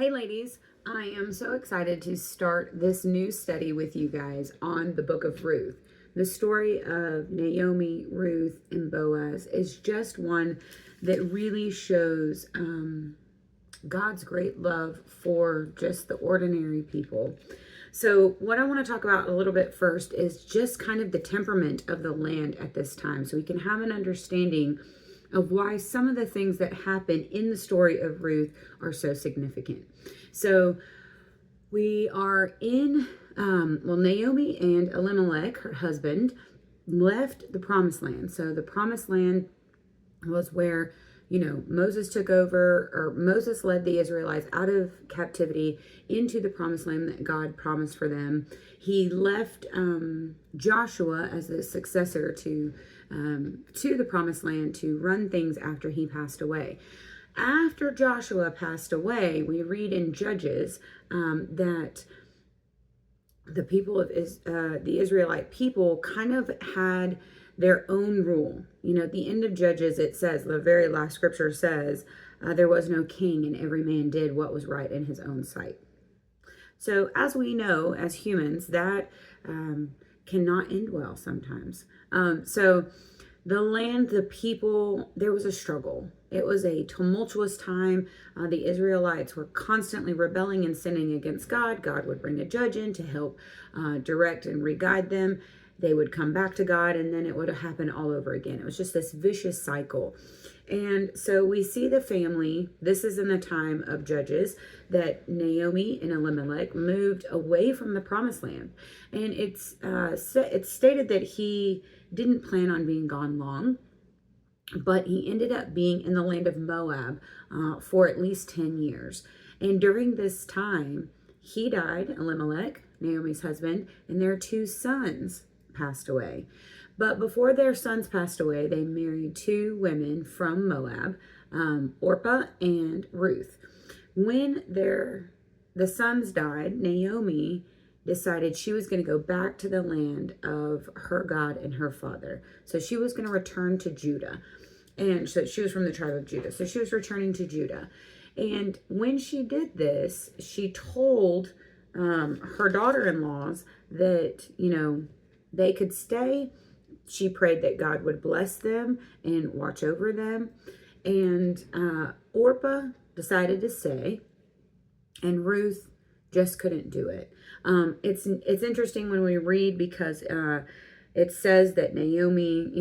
Hey ladies, I am so excited to start this new study with you guys on the book of Ruth. The story of Naomi, Ruth, and Boaz is just one that really shows God's great love for just the ordinary people. So what I want to talk about a little bit first is just kind of the temperament of the land at this time, so we can have an understanding of why some of the things that happen in the story of Ruth are so significant. So we are in, Naomi and Elimelech, her husband, left the promised land. So the promised land was where, Moses took over, or Moses led the Israelites out of captivity into the promised land that God promised for them. He left Joshua as the successor to the promised land to run things after he passed away. After Joshua passed away, we read in Judges that the people of the Israelite people kind of had their own rule. At the end of Judges, it says, the very last scripture says, there was no king and every man did what was right in his own sight. So as we know, as humans, that cannot end well sometimes. So the land, the people, there was a struggle. It was a tumultuous time. The Israelites were constantly rebelling and sinning against God. God would bring a judge in to help direct and re-guide them. They would come back to God, and then it would happen all over again. It was just this vicious cycle. And so we see the family, this is in the time of Judges, that Naomi and Elimelech moved away from the promised land. And it's stated that he didn't plan on being gone long, but he ended up being in the land of Moab for at least 10 years. And during this time, he died, Elimelech, Naomi's husband, and their two sons passed away. But before their sons passed away, they married two women from Moab, Orpah and Ruth. When the sons died, Naomi decided she was going to go back to the land of her God and her father. So she was going to return to Judah. And so she was from the tribe of Judah. So she was returning to Judah. And when she did this, she told her daughter-in-laws that, they could stay. She prayed that God would bless them and watch over them. And Orpah decided to stay, and Ruth just couldn't do it. It's interesting when we read, because it says that Naomi,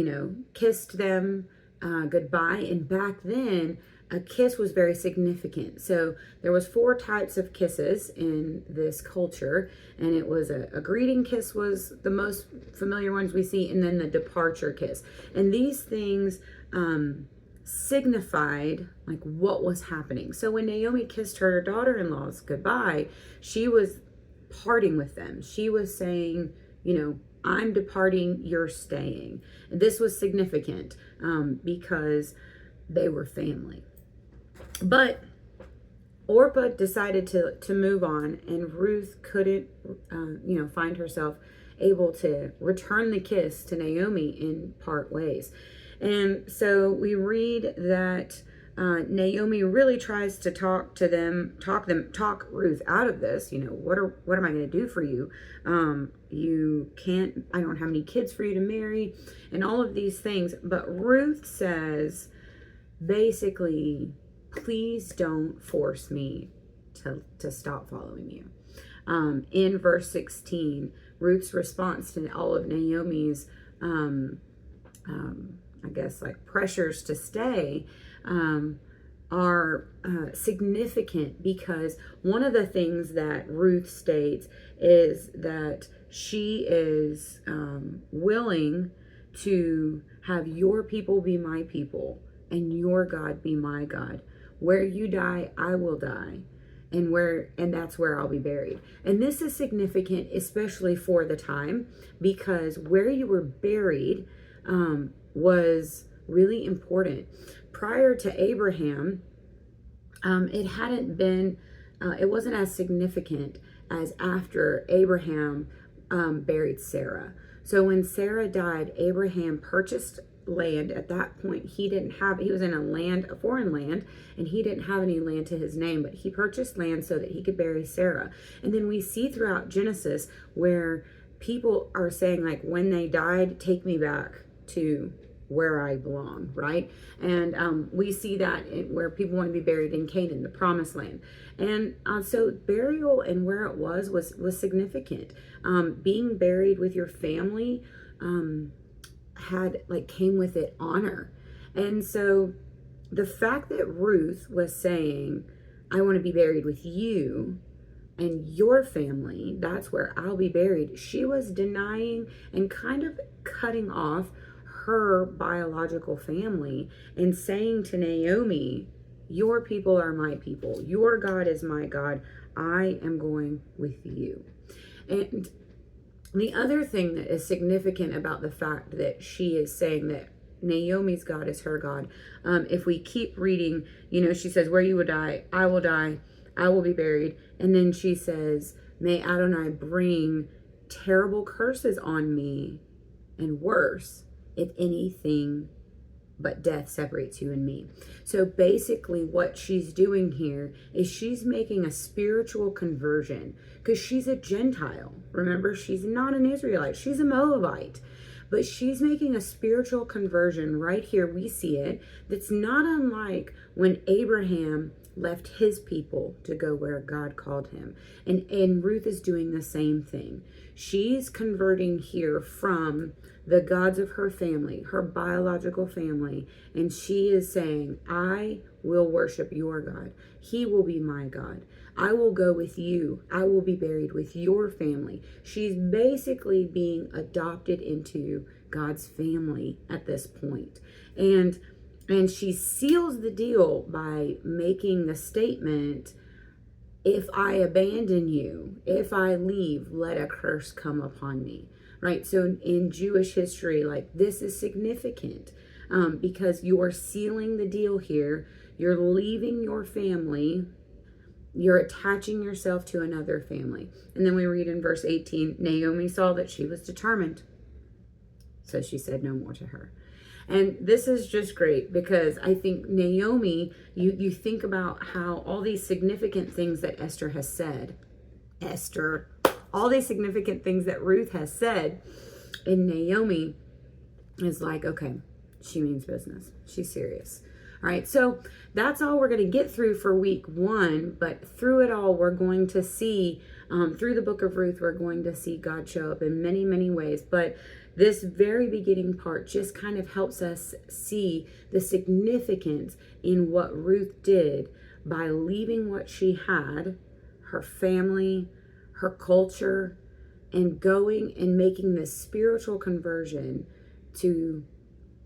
kissed them goodbye. And back then, a kiss was very significant. So there was 4 types of kisses in this culture, and it was a greeting kiss was the most familiar ones we see, and then the departure kiss. And these things signified like what was happening. So when Naomi kissed her daughter-in-laws goodbye, she was parting with them. She was saying, I'm departing, you're staying. And this was significant because they were family. But Orpah decided to move on, and Ruth couldn't, find herself able to return the kiss to Naomi in part ways. And so we read that Naomi really tries to talk Ruth out of this. What am I going to do for you? I don't have any kids for you to marry, and all of these things. But Ruth says, basically, please don't force me to stop following you. In verse 16, Ruth's response to all of Naomi's, pressures to stay are significant, because one of the things that Ruth states is that she is willing to have your people be my people and your God be my God. Where you die, I will die, and that's where I'll be buried. And this is significant, especially for the time, because where you were buried was really important. Prior to Abraham, it wasn't as significant as after Abraham buried Sarah. So when Sarah died, Abraham purchased land. At that point, he was in a foreign land, and he didn't have any land to his name, but he purchased land so that he could bury Sarah. And then we see throughout Genesis where people are saying, like, when they died, take me back to where I belong, right? And we see that where people want to be buried in Canaan, the promised land. And so burial and where it was significant. Being buried with your family came with it honor. And so the fact that Ruth was saying, I want to be buried with you and your family, that's where I'll be buried, she was denying and kind of cutting off her biological family and saying to Naomi, your people are my people, your God is my God, I am going with you. And the other thing that is significant about the fact that she is saying that Naomi's God is her God, if we keep reading, she says, where you will die, I will be buried. And then she says, may Adonai bring terrible curses on me, and worse, if anything but death separates you and me. So basically what she's doing here is she's making a spiritual conversion, because she's a Gentile. Remember, she's not an Israelite. She's a Moabite. But she's making a spiritual conversion right here. We see it. That's not unlike when Abraham left his people to go where God called him. And Ruth is doing the same thing. She's converting here from the gods of her family, her biological family, and she is saying, I will worship your God. He will be my God. I will go with you. I will be buried with your family. She's basically being adopted into God's family at this point. And she seals the deal by making the statement, if I abandon you, if I leave, let a curse come upon me. Right? So in Jewish history, this is significant because you are sealing the deal here. You're leaving your family. You're attaching yourself to another family. And then we read in verse 18, Naomi saw that she was determined, so she said no more to her. And this is just great because I think Naomi, you think about how all these significant things that Esther has said, all these significant things that Ruth has said, and Naomi is like, okay, she means business. She's serious. All right, so that's all we're going to get through for week 1, but through it all, we're going to see, through the book of Ruth, we're going to see God show up in many, many ways. But this very beginning part just kind of helps us see the significance in what Ruth did by leaving what she had, her family, her culture, and going and making this spiritual conversion to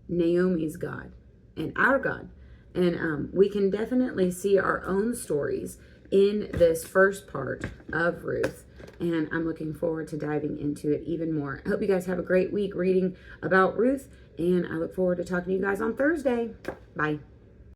Naomi's God and our God. And we can definitely see our own stories in this first part of Ruth. And I'm looking forward to diving into it even more. I hope you guys have a great week reading about Ruth. And I look forward to talking to you guys on Thursday. Bye.